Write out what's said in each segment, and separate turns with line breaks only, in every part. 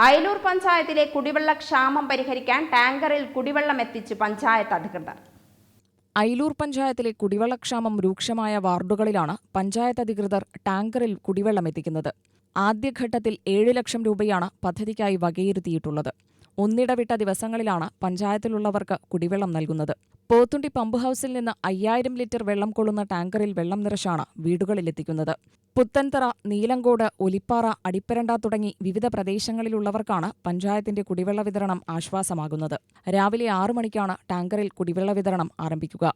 അയലൂർ പഞ്ചായത്തിലെ കുടിവെള്ള ക്ഷാമം പരിഹരിക്കാൻ ടാങ്കറിൽ കുടിവെള്ളം എത്തിച്ച് പഞ്ചായത്ത് അധികൃതർ.
അയലൂർ പഞ്ചായത്തിലെ കുടിവെള്ളക്ഷാമം രൂക്ഷമായ വാർഡുകളിലാണ് പഞ്ചായത്ത് അധികൃതർ ടാങ്കറിൽ കുടിവെള്ളം എത്തിക്കുന്നത്. ആദ്യഘട്ടത്തിൽ 7 ലക്ഷം രൂപയാണ് പദ്ധതിക്കായി വകയിരുത്തിയിട്ടുള്ളത്. ഒന്നിടവിട്ട ദിവസങ്ങളിലാണ് പഞ്ചായത്തിലുള്ളവർക്ക് കുടിവെള്ളം നൽകുന്നത്. പോത്തുണ്ടി പമ്പ് ഹൌസിൽ നിന്ന് 5000 ലിറ്റർ വെള്ളം കൊള്ളുന്ന ടാങ്കറിൽ വെള്ളം നിറച്ചാണ് വീടുകളിലെത്തിക്കുന്നത്. പുത്തൻതറ, നീലങ്കോട്, ഒലിപ്പാറ, അടിപ്പരണ്ട തുടങ്ങി വിവിധ പ്രദേശങ്ങളിലുള്ളവർക്കാണ് പഞ്ചായത്തിന്റെ കുടിവെള്ള വിതരണം ആശ്വാസമാകുന്നത്. രാവിലെ 6 മണിക്കാണ് ടാങ്കറിൽ കുടിവെള്ള വിതരണം ആരംഭിക്കുക.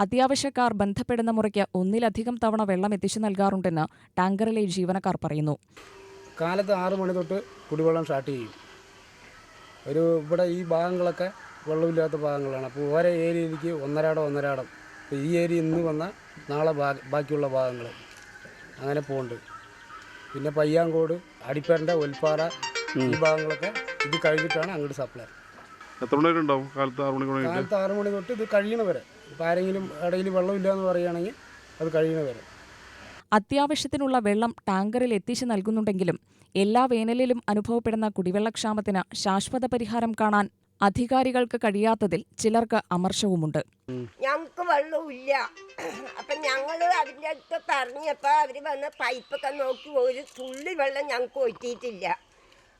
അത്യാവശ്യക്കാർ ബന്ധപ്പെടുന്ന മുറയ്ക്ക് ഒന്നിലധികം തവണ വെള്ളം എത്തിച്ചു നൽകാറുണ്ടെന്ന് ടാങ്കറിലെ ജീവനക്കാർ പറയുന്നു.
കാലത്ത് 6 മണി തൊട്ട് കുടിവെള്ളം സ്റ്റാർട്ട് ചെയ്യും. ഇവിടെ ഈ ഭാഗങ്ങളൊക്കെ വെള്ളമില്ലാത്ത ഭാഗങ്ങളാണ്. അപ്പോൾ ഓരോ ഏരിയയിലേക്ക് ഒന്നരാടം ഇപ്പോൾ ഈ ഏരിയ ഇന്ന് വന്നാൽ നാളെ ബാക്കിയുള്ള ഭാഗങ്ങൾ അങ്ങനെ പോകുന്നുണ്ട്. പിന്നെ പയ്യാങ്കോട്, അടിപ്പരണ്ട, ഒൽപ്പാറ ഈ ഭാഗങ്ങളൊക്കെ ഇത് കഴിഞ്ഞിട്ടാണ് അങ്ങോട്ട് സപ്ലൈ.
എത്ര മണി ഉണ്ടാവും? കാലത്ത്
6 മണി തൊട്ട് ഇത് കഴിയണവരെ. ഇപ്പോൾ ആരെങ്കിലും ഇടയിൽ വെള്ളമില്ല എന്ന് പറയുകയാണെങ്കിൽ അത് കഴിയണവരെ.
അത്യാവശ്യത്തിനുള്ള വെള്ളം ടാങ്കറിൽ എത്തിച്ചു നൽകുന്നുണ്ടെങ്കിലും എല്ലാ വേനലിലും അനുഭവപ്പെടുന്ന കുടിവെള്ളക്ഷാമത്തിന് ശാശ്വത പരിഹാരം കാണാൻ അധികാരികൾക്ക് കഴിയാത്തതിൽ ചിലർക്ക് അമർഷവുമുണ്ട്.
ഞങ്ങൾക്ക് വെള്ളമില്ല. അപ്പം ഞങ്ങൾ അതിൻ്റെ അടുത്ത് പറഞ്ഞപ്പോൾ അവർ വന്ന് പൈപ്പൊക്കെ നോക്കി ഒരു തുള്ളി വെള്ളം ഞങ്ങൾക്ക് ഒറ്റിയിട്ടില്ല.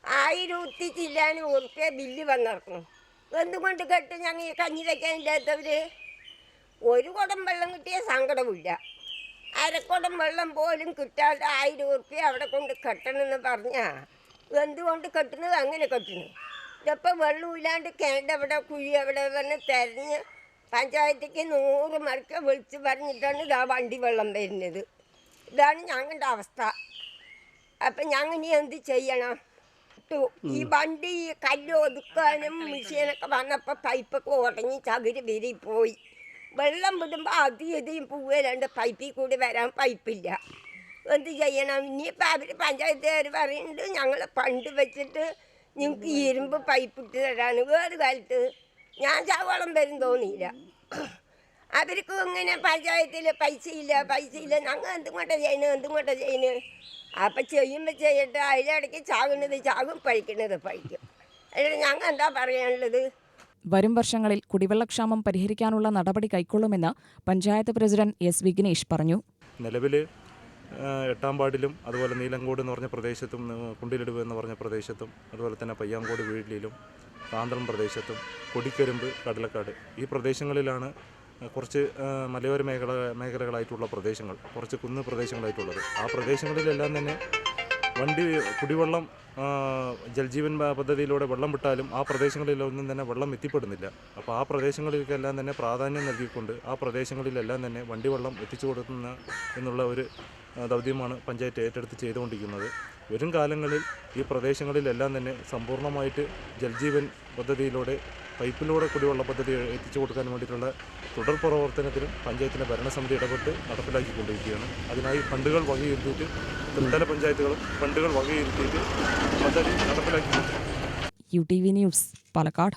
1000 ചില്ലാനും ഉറുപ്പ്യ ബില്ല് വന്നിറക്കണം. എന്തുകൊണ്ട് കേട്ട് ഞങ്ങൾ കഞ്ഞി വയ്ക്കാനില്ലാത്തവർ ഒരു കുടം വെള്ളം കിട്ടിയ സങ്കടമില്ല. അരക്കുടം വെള്ളം പോലും കിട്ടാതെ 1000 ഉറുപ്പ്യ അവിടെ കൊണ്ട് കെട്ടണമെന്ന് പറഞ്ഞാൽ എന്തുകൊണ്ട് കെട്ടുന്നത്? അങ്ങനെ കെട്ടുന്നു. ഇതപ്പോൾ വെള്ളമില്ലാണ്ട് കിണറ്റവിടെ കുഴി അവിടെ വന്ന് തിരഞ്ഞ് പഞ്ചായത്തേക്ക് 100 മണിക്ക് വിളിച്ച് പറഞ്ഞിട്ടാണ് ഇതാ വണ്ടി വെള്ളം വരുന്നത്. ഇതാണ് ഞങ്ങളുടെ അവസ്ഥ. അപ്പം ഞങ്ങൾ ഇനി എന്ത് ചെയ്യണം? ഈ വണ്ടി കല്ല് ഒതുക്കാനും മെഷീനൊക്കെ വന്നപ്പോൾ പൈപ്പൊക്കെ ഉടങ്ങി ചകിരി വിരിപ്പോയി. വെള്ളം വിടുമ്പോൾ അധികം പൂവലാണ്ട് പൈപ്പിൽ കൂടി വരാൻ പൈപ്പില്ല. എന്ത് ചെയ്യണം? ഇനിയിപ്പോൾ അവർ പഞ്ചായത്തുകാർ പറയുന്നുണ്ട് ഞങ്ങൾ ഫണ്ട് വെച്ചിട്ട് നിങ്ങൾക്ക് ഇരുമ്പ് പൈപ്പ് ഇട്ട് തരാണ്. വേറെ കാലത്ത് ഞാൻ ചാവളം വരും തോന്നിയില്ല. അവർക്കും ഇങ്ങനെ പഞ്ചായത്തിൽ പൈസയില്ല ഞങ്ങൾ എന്തുകൊണ്ടാണ് ചെയ്യുന്നത്? അപ്പം ചെയ്യുമ്പോൾ ചെയ്യട്ടെ. അതിലിടയ്ക്ക് ചാകും പഴിക്കുന്നത് പഴിക്കും. അതിൽ ഞങ്ങൾ എന്താ പറയാനുള്ളത്?
വരും വർഷങ്ങളിൽ കുടിവെള്ളക്ഷാമം പരിഹരിക്കാനുള്ള നടപടി കൈക്കൊള്ളുമെന്ന് പഞ്ചായത്ത് പ്രസിഡന്റ് എസ് വിഘ്നേഷ് പറഞ്ഞു.
നിലവിൽ 8-ാം വാർഡിലും അതുപോലെ നീലങ്കോട് എന്ന് പറഞ്ഞ പ്രദേശത്തും കുണ്ടിലിടുവ് എന്ന് പറഞ്ഞ പ്രദേശത്തും അതുപോലെ തന്നെ പയ്യാങ്കോട് വീട്ടിലും കാന്തളം പ്രദേശത്തും കൊടിക്കരുമ്പ്, കടലക്കാട് ഈ പ്രദേശങ്ങളിലാണ് കുറച്ച് മലയോര മേഖലകളായിട്ടുള്ള പ്രദേശങ്ങൾ, കുറച്ച് കുന്ന് പ്രദേശങ്ങളായിട്ടുള്ളത്. ആ പ്രദേശങ്ങളിലെല്ലാം തന്നെ കുടിവെള്ളം ജൽജീവൻ പദ്ധതിയിലൂടെ വെള്ളം വിട്ടാലും ആ പ്രദേശങ്ങളിലൊന്നും തന്നെ വെള്ളം എത്തിപ്പെടുന്നില്ല. അപ്പോൾ ആ പ്രദേശങ്ങളിലേക്കെല്ലാം തന്നെ പ്രാധാന്യം നൽകിക്കൊണ്ട് ആ പ്രദേശങ്ങളിലെല്ലാം തന്നെ വെള്ളം എത്തിച്ചു കൊടുക്കുന്ന എന്നുള്ള ഒരു ദൗത്യമാണ് പഞ്ചായത്ത് ഏറ്റെടുത്ത് ചെയ്തുകൊണ്ടിരിക്കുന്നത്. വരും കാലങ്ങളിൽ ഈ പ്രദേശങ്ങളിലെല്ലാം തന്നെ സമ്പൂർണ്ണമായിട്ട് ജൽജീവൻ പദ്ധതിയിലൂടെ പൈപ്പിലൂടെ കുടിവെള്ള പദ്ധതി എത്തിച്ചു കൊടുക്കാൻ വേണ്ടിയിട്ടുള്ള തുടർ പ്രവർത്തനത്തിനും പഞ്ചായത്തിൻ്റെ ഭരണസമിതി ഇടപെട്ട് നടപ്പിലാക്കിക്കൊണ്ടിരിക്കുകയാണ്. അതിനായി ഫണ്ടുകൾ വകയിരുത്തിയിട്ട് ത്രിതല പഞ്ചായത്തുകളും ഫണ്ടുകൾ വകയിരുത്തിയിട്ട് പദ്ധതി നടപ്പിലാക്കിയിട്ടുണ്ട്.
UTV news, Palakkad.